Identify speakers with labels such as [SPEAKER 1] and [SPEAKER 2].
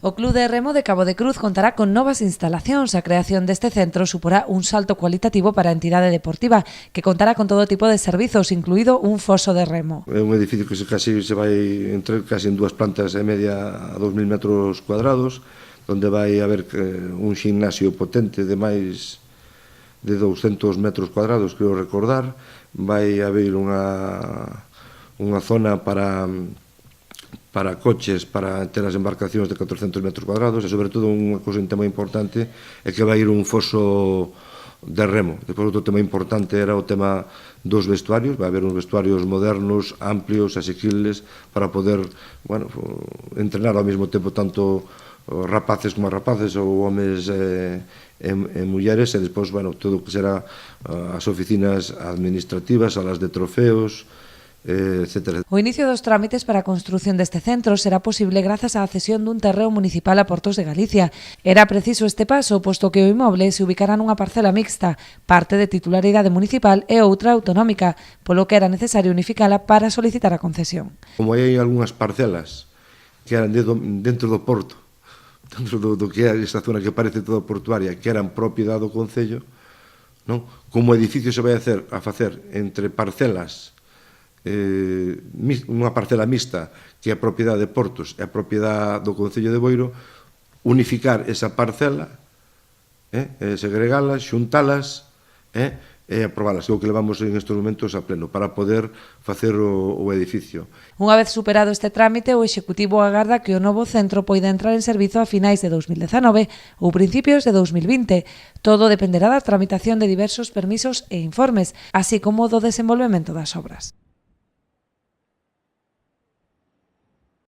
[SPEAKER 1] O Club de Remo de Cabo de Cruz contará con novas instalacións. A creación deste centro suporá un salto cualitativo para a entidade deportiva, que contará con todo tipo de servizos, incluído un foso de remo.
[SPEAKER 2] É un edificio que casi se vai entrar casi en 2 plantas e media a 2.000 metros cuadrados, onde vai haber un gimnasio potente de máis de 200 metros cuadrados, creo recordar. Vai haber unha zona para coches, para ter as embarcacións de 400 metros cuadrados e, sobre todo, unha cousa, un tema importante é que vai ir un foso de remo. Depois, outro tema importante era o tema dos vestuarios. Vai haber uns vestuarios modernos, amplios, asequibles, para poder, entrenar ao mesmo tempo tanto rapaces como rapaces, ou homes e mulleres, e despois, todo o que será as oficinas administrativas, salas de trofeos, etc.
[SPEAKER 1] O inicio dos trámites para a construción deste centro será posible grazas á cesión dun terreo municipal a Portos de Galicia. Era preciso este paso, posto que o inmoble se ubicará nunha parcela mixta, parte de titularidade municipal e outra autonómica, polo que era necesario unificala para solicitar a concesión.
[SPEAKER 2] Como hai algunhas parcelas que eran dentro do porto, dentro do que é esta zona que parece toda portuaria, que eran propiedade do Concello, non? Como o edificio se vai a facer entre parcelas, unha parcela mixta que é a propiedade de Portos e a propiedade do Concello de Boiro, unificar esa parcela, segregalas, xuntalas e aprobalas, que é o que levamos en estes momentos a pleno, para poder facer o edificio.
[SPEAKER 1] Unha vez superado este trámite, o Executivo agarda que o novo centro poida entrar en servizo a finais de 2019 ou principios de 2020. Todo dependerá da tramitación de diversos permisos e informes, así como do desenvolvemento das obras.